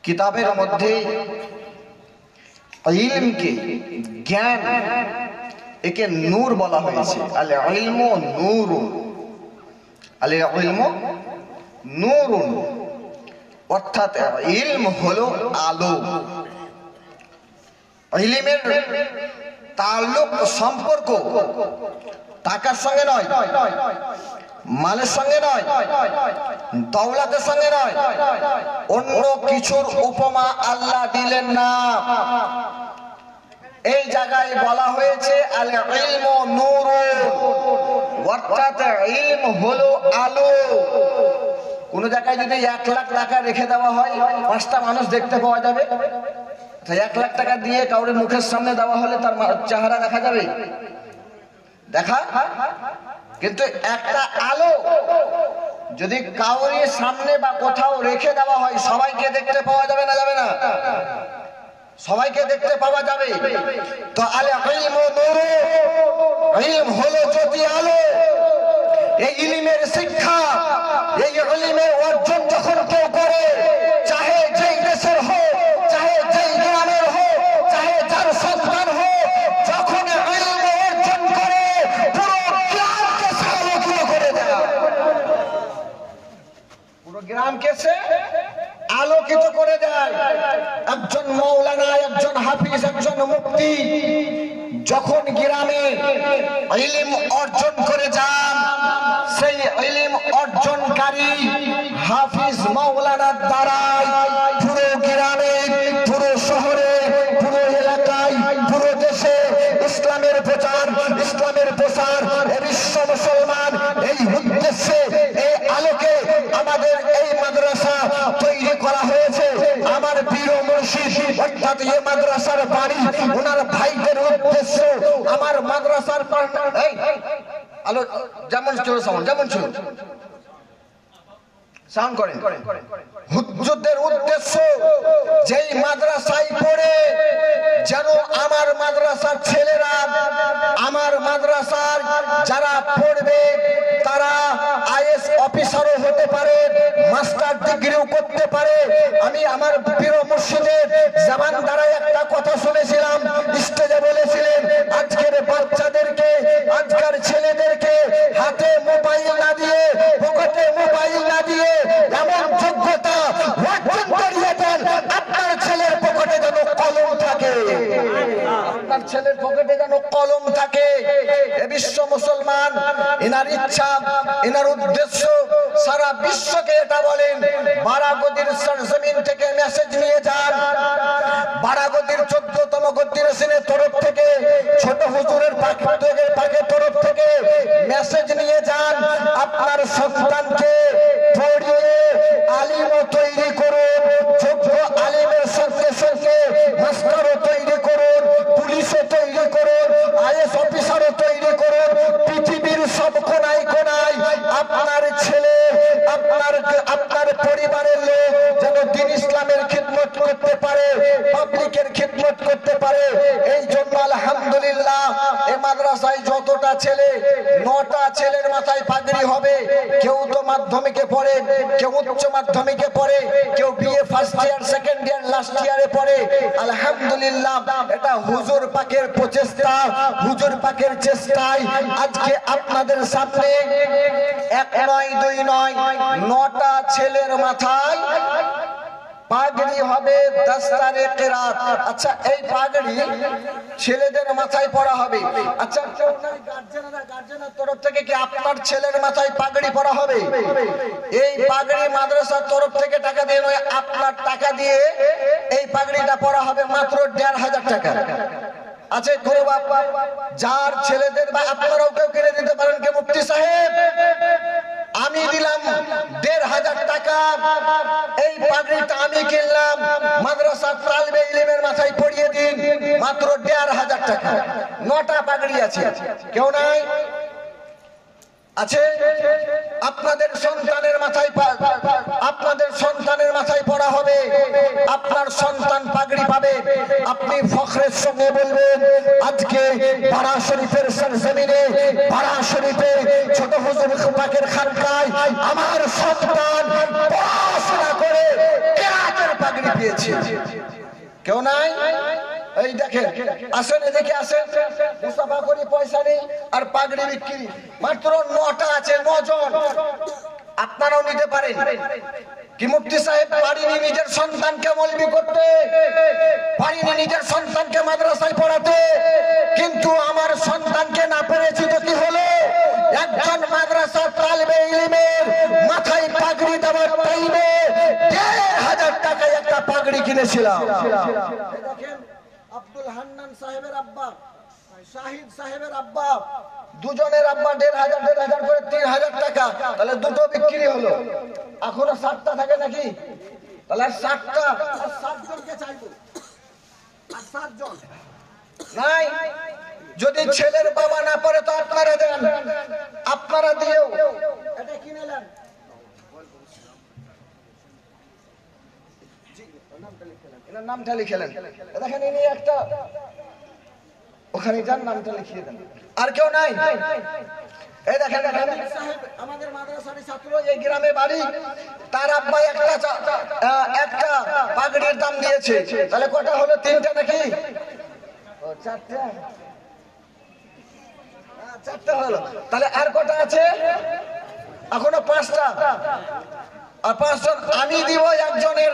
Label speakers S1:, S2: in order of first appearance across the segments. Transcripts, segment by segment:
S1: কিতাবের মধ্যে ইলমকে, জ্ঞান, একে নূর বলা হয়েছে। আল ইলমু নূরুন, আল ইলমু নূরুন, অর্থাৎ ইলম হলো আলো। ইলমের তাল্লুক, সম্পর্ক টাকার সঙ্গে নয়, মালের সঙ্গে নয়, দৌলতের সঙ্গে নয়, অন্য কিছুর উপমা আল্লাহ দিলেন না। এই জায়গায় বলা হয়েছে আল ইলমু নূরুন, অর্থাৎ ইলম হলো আলো। কোন জায়গায় যদি 1 লাখ টাকা রেখে দেওয়া হয়, 5টা মানুষ দেখতে পাওয়া যাবে। 1 লাখ টাকা দিয়ে কাউরে মুখের সামনে দেওয়া হলে তার চেহারা দেখা যাবে? দেখা। কিন্তু একটা আলো যদি কাউরে সামনে বা কোথাও রেখে দেওয়া হয়, সবাইকে দেখতে পাওয়া যাবে না? যাবে না? সবাইকে দেখতে পাওয়া যাবে। তো আল ইলমু নূরুন, ইলম হলো জ্যোতি, আলো। এই ইলমের শিক্ষা, এই ইলমের অর্জন যখন কেউ করে, চাহে যেই দেশের হোক, চাহে যেই গ্রামের হোক, চাহে যার সন্তান হোক, যখন ইলম অর্জন করে পুরো গ্রামকে সে আলোকিত করে দেয়। পুরো গ্রামকে সে আলোকিত করে দেয়। একজন মৌলানা, একজন হাফিজ, একজন মুফতি যখন গ্রামে ইলম অর্জন করে যান, সেই ইলম অর্জনকারী হাফিজ মৌলানার দ্বারাই পুরো গ্রামে, পুরো শহরে, পুরো এলাকায়, পুরো দেশে ইসলামের প্রচার, ইসলামের প্রসার, বিশ্ব মুসলমান, এই উদ্দেশ্যে, এই আলোকে আমাদের এই মাদ্রাসা তৈরি করা হয়েছে। আমার প্রিয় মুর্শিদ অর্থাৎ এই মাদ্রাসার বাড়ি, ওনার ভাইদের উদ্দেশ্য আমার মাদ্রাসার আলো যেমন ছিল, যেমন ছিল সাউন্ড করেন, হুজুরদের উদ্দেশ্য যেই মাদ্রাসায় পড়ে যেন আমার মাদ্রাসার ছেলেরা, আমার মাদ্রাসার যারা পড়বে তারা আইএস অফিসারও হতে পারে, মাস্টার ডিগ্রিও করতে পারে। আমি আমার প্রিয় মুর্শিদের জবান দ্বারা একটা কথা শুনেছিলাম, স্টেজে বলেছিলেন, আজকের বাচ্চাদেরকে, আজকের ছেলেদেরকে হাতে মোবাইল না দিয়ে, পকেটে মোবাইল না দিয়ে এমন যোগ্যতা অর্জন করিয়ে দেন আপনার ছেলের পকেটে যেন কলম থাকে, আপনার ছেলের পকেটে যেন কলম থাকে। এ বিশ্ব মুসলমান, এনার ইচ্ছা, এনার উদ্দেশ্য সারা বিশ্বকে এটা বলেন। বারাগদির সরজমিন থেকে মেসেজ নিয়ে যান, বারাগদির 14তম গদ্দির হোসেনের তরফ থেকে, ছোট হুজুরের পাকের তরফ থেকে মেসেজ নিয়ে যান। আপনার সন্তানকে পড়িয়ে আলিমও তৈরি করুন, যোগ্য আলিমের সঙ্গে সঙ্গে মাস্টারও তৈরি করুন, পুলিশও তৈরি করুন, আইএস অফিসারও তৈরি করুন। পৃথিবীর সব কোনায় কোনায় আপনার ছেলে, আপনার পরিবারের লোক যেন দ্বীন ইসলামের খিদমত করতে পারে, পাবলিকের খিদমত করতে পারে। এই জন্য আলহামদুলিল্লাহ এই মাদ্রাসায় যতটা ছেলে, 9টা ছেলের মাথায় পাগড়ি হবে। কেউ তো মাধ্যমিকে পড়ে, কেউ উচ্চ মাধ্যমিকে পড়ে, কেউ BA first year, second year, last ইয়ারে পড়ে। আলহামদুলিল্লাহ এটা হুজুর পাকের প্রচেষ্টা, হুজুর পাকের চেষ্টায় আজকে আপনাদের সামনে 1 নয় 2 নয় 9টা ছেলের মাথায় পাগড়ি হবে, দস্তারে কিরাত। আচ্ছা, এই পাগড়ি ছেলেদের মাথায় পরা হবে। আচ্ছা, গার্জেনের তরফ থেকে কি আপনার ছেলের মাথায় পাগড়ি পরা হবে? এই পাগড়ি মাদ্রাসার তরফ থেকে টাকা দিয়ে নয়, আপনার টাকা দিয়ে এই পাগড়িটা পরা হবে মাত্র 1500 টাকা। আছে কোনো বাবা যার ছেলেদের, বা আপনারাও কেউ কিনে দিতে পারেন, কে মুফতি সাহেব আমি দিলাম 1500 টাকা, এই পাগড়িটা আমি কিনলাম, মাদ্রাসার তালিবে ইলমের মাথায় পড়িয়ে দিন, মাত্র 1500 টাকা। 9টা পাগড়ি আছে, কেউ নাই? আছে? আপনাদের সন্তানের মাথায়, আপনাদের সন্তানের মাথায় পড়া হবে, আপনার সন্তান পাগড়ি পাবে। আপনি ফখরের সঙ্গে বলবেন, আজকে বারা শরীফের সরজমিনে, বারা শরীফে ছোট হুজুর পাকের খানকায় আমার সন্তান পড়াশোনা করে কিরাতের পাগড়ি পেয়েছি। কেউ নাই? এই দেখেন, আসেন এদিকে আসেন। মুসাফা করি, পয়সা নেই, আর পাগড়ি বিক্রি মাত্র 9টা আছে, 9 জন। আপনারাও নিতে পারেন। কি মুফতি সাহেব পারিনি নিজের সন্তানকে মৌলবি করতে, পারিনি নিজের সন্তানকে মাদ্রাসায় পড়াতে, কিন্তু আমার সন্তানকে না পেরেছি তো কি হলো? একজন মাদ্রাসার তালিবে ইলমের মাথায় পাগড়ি দেওয়ার টাইমে 1,500 টাকায় একটা পাগড়ি কিনেছিলাম। দেখেন, আব্দুল হান্নান সাহেবের আব্বা, শাহিদ সাহেবের আব্বা, দুজনের আব্বা 1,500 করে 3,000 টাকা, তাহলে দুটো বিক্রি হলো। এখনো 7টা থাকে নাকি? তাহলে 7টা, আর 7 জনকে চাইবো, আর 7 জন নাই। যদি ছেলের বাবা না পড়ে তো আপনারা দেন, আপনারা দিও। এটা কিনে নেন, এনার নামটা লিখে নেন। দেখেন, ইনি একটা ওখানে যান, নামটা লিখিয়ে দেন। আর কেউ নাই? এই দেখেন, সাহেব আমাদের মাদ্রাসার ছাত্র, এই গ্রামে বাড়ি, তার আব্বা একটা পাগড়ির দাম দিয়েছে। তাহলে কটা হলো? 3টা নাকি? ও 4টা, 4টা হলো। তাহলে আর কটা আছে? এখনো 5টা। আর 5 জন আমি দিব, একজনের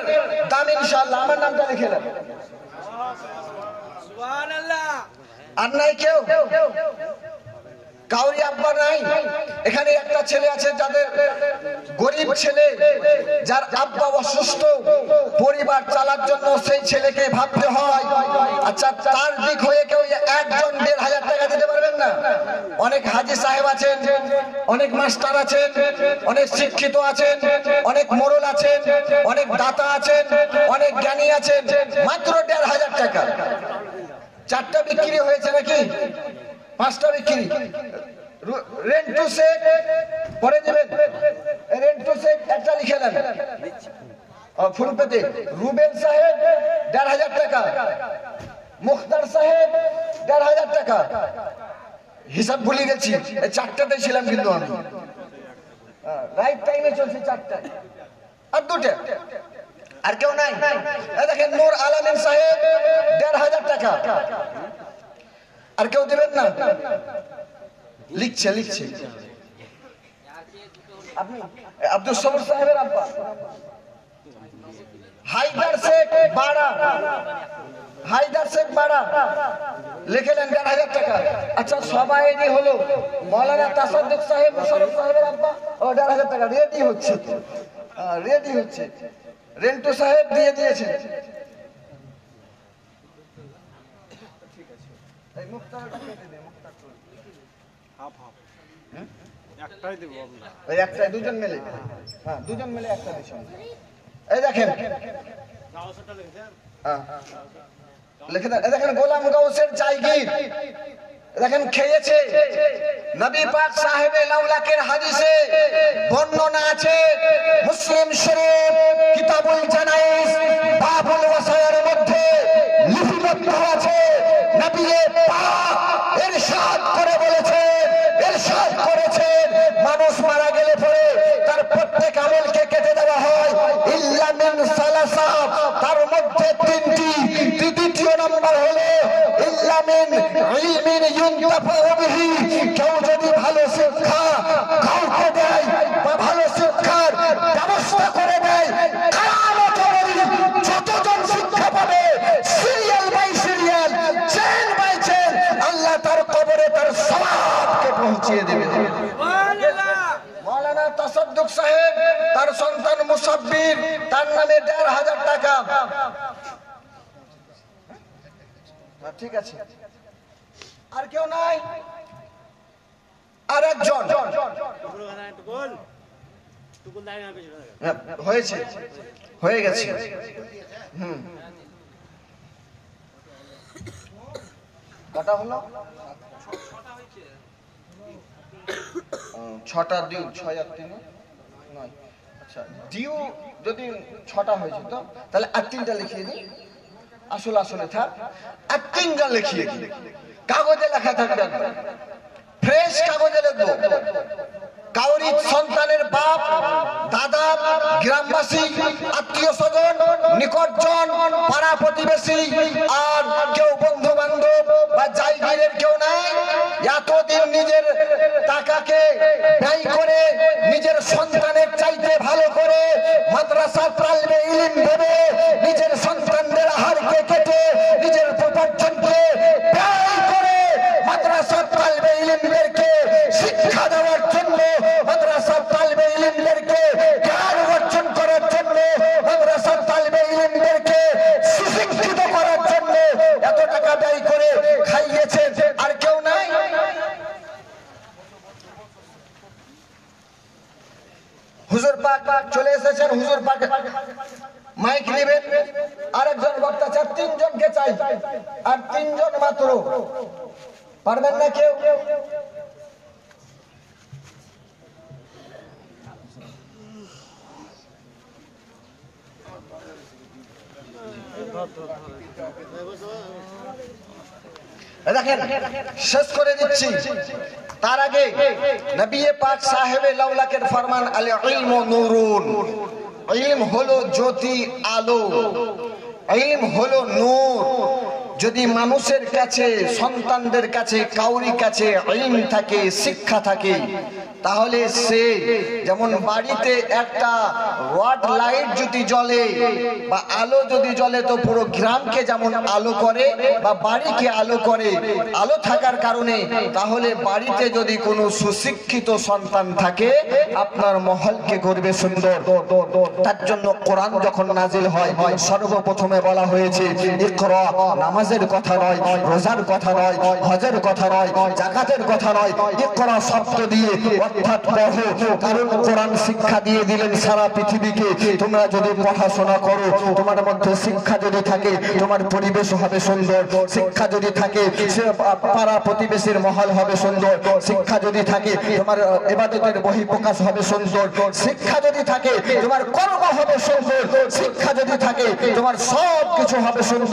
S1: দাম ইনশাআল্লাহ। আমার নামটা লিখে নেন। সুবহানাল্লাহ। আর নাই কেউ? কাউরি আব্বা নাই? এখানে একটা ছেলে আছে, যাদের গরিব ছেলে, যার আব্বা অসুস্থ, পরিবার চালার জন্য সেই ছেলেকে ভাবতে হয়। আচ্ছা, তার দিক হয়ে কেউ একজন 1,500 টাকা দিতে পারবেন না? অনেক হাজি সাহেব আছেন, অনেক মাস্টার আছেন, অনেক শিক্ষিত আছেন, অনেক মোড়ল আছেন, অনেক দাতা আছেন, অনেক জ্ঞানী আছেন। মাত্র 1,500 টাকা। 4টা বিক্রি হয়েছে নাকি? 5টা বিক্রি। রেন্টু শেখ পরে দেবেন। রেন্টু শেখ একটা লিখে নেন, ফুল পেতে। রুবেল সাহেব 1,500 টাকা। মুখতার সাহেব 1,500 টাকা। হিসাব ভুলে গেছি, 4টাতে ছিলাম কিন্তু আমি। রাইট টাইমে চলছে 4টায়। আর 2টা। আর কেউ নাই? দেখেন, নূর আলামিন সাহেব 1,500 টাকা। আর কেউ দেবেন না? লিখছে লিখছে। আপনি আব্দুল সবুর সাহেবের আব্বা হায়দার শেখ বাড়া, হায়দার শেখ বাড়া লিখলেন 1,500 টাকা। আচ্ছা, সবাই হলো। মৌলানা তাসাদ্দুক সাহেব, মুশাররফ সাহেবের আব্বা, ও 1,500 টাকা। রেডি হচ্ছে, রেডি হচ্ছে। রেন্টু সাহেব দিয়ে দিয়েছেন। এই মুক্তারটা কেটে দে, মুক্তার তো হাফ হাফ, একটাই দেব আমরা। এই একটাই, দুজন মিলে। হ্যাঁ, দুজন মিলে একটা দিছেন। এই দেখেন, গাউসটা লিখেছেন। হ্যাঁ, লিখে দেন। এই দেখেন, গোলাম গাউসের জায়গির। দেখেন, খেয়েছে। নবী পাক সাহেবে লাউলাকের হাদিসে বর্ণনা আছে, মুসলিম শরীফ কিতাবুল জানাইজ বাবুল ওয়াসায়ের মধ্যে লিপিবদ্ধ আছে। নবী পাক ইরশাদ করে বলেছেন, ইরশাদ করেছেন, মানুষ মারা গেলে পরে তার প্রত্যেক আমলকে কেটে দেওয়া হয় ইল্লা মিন সালাসা। তার মধ্যে 3টি। দ্বিতীয় নম্বর হলো ইল্লা মিন ইলমিন ইউনতাফাউ বিহি। কেউ যদি ভালো শিক্ষা কাউকে দেয় বা ভালো শিক্ষার ব্যবস্থা করে দেয়, যতজন শিক্ষা পাবে serial by serial, chain by chain, আল্লাহ তার কবরে তার সওয়াবকে পৌঁছিয়ে দেবে। মৌলানা তাসাদ্দুক সাহেব, তার সন্তান মুসাব্বির, তার নামে 1,500 টাকা। ঠিক আছে। আর কেউ নাই? আর একজন হয়েছে, হয়ে গেছে। কটা হলো? 6টা ডিউ, 6 আর 3 9। আচ্ছা, ডিউ যদি 6টা হয়েছে তো তাহলে আর 3টা লিখিয়ে দিই। আসলে আসলে থাক, আর 3টা লিখিয়ে দিই। কাগজে লেখা থাকবে, ফ্রেশ কাগজে লিখবো। কাউরি সন্তানের বাপ, দাদা, গ্রামবাসী, আত্মীয় স্বজন, নিকটজন, পাড়া প্রতিবেশী আর কেউ বন্ধু বান্ধব বা জায়গিরের কেউ নাই। এতদিন নিজের টাকাকে ব্যয় করে নিজের সন্তানের চাইতে ভালো করে মাদ্রাসা তালবে ইলম ভেবে নিজের সন্তানদের হারকে কেটে নিজের উপার্জনকে ব্যয় করে মাদ্রাসা তালবে ইলমদেরকে শিক্ষা দেওয়ার জন্য, মাদ্রাসা তালবে ইলমদেরকে জ্ঞান অর্জন করার জন্য, মাদ্রাসা তালবে ইলমদেরকে সুশিক্ষিত করার জন্য এত টাকা ব্যয় করে খাইয়েছেন আর কেউ নাই। হুজুর পাক চলে এসেছেন, হুজুর পাক মাইক নেবেন, আরেকজন বক্তা চাই, তিনজনকে চাই, আর তিনজন মাত্র, পারবেন না কেউ? দেখেন শেষ করে দিচ্ছি, তার আগে নবী পাক সাহেবে লাউলাকের ফরমান আল ইলমু নূরুন, ইলম হলো জ্যোতি, আলো, ইলম হলো নূর। যদি মানুষের কাছে, সন্তানদের কাছে, কাউরি কাছে ইলম থাকে, শিক্ষা থাকে, তাহলে সে যেমন বাড়িতে একটা ওয়াট লাইট যদি জ্বলে বা আলো যদি জ্বলে তো পুরো গ্রামকে যেমন আলো করে বা বাড়িকে আলো করে, আলো থাকার কারণে, তাহলে বাড়িতে যদি কোনো সুশিক্ষিত সন্তান থাকে আপনার মহলকে করবে সুন্দর। তার জন্য কোরআন যখন নাজিল হয় সর্বপ্রথমে বলা হয়েছে ইকরা, নামাজের কথা নয়, রোজার কথা নয়, হজের কথা নয়, যাকাতের কথা নয়, ইকরা শব্দ দিয়ে অর্থাৎ পড়ো। কারণ কোরআন শিক্ষা দিয়ে দিলেন সারা পৃথিবীকে, তোমরা যদি পড়াশোনা করো, তোমার মধ্যে শিক্ষা যদি থাকে তোমার পরিবেশ হবে সুন্দর, শিক্ষা যদি থাকে পাড়া প্রতিবেশীর মহল হবে সুন্দর, শিক্ষা যদি থাকে তোমার ইবাদতের বহিঃপ্রকাশ হবে সুন্দর, শিক্ষা যদি থাকে তোমার কর্ম হবে সুন্দর, শিক্ষা যদি থাকে তোমার সব কিছু হবে সুন্দর।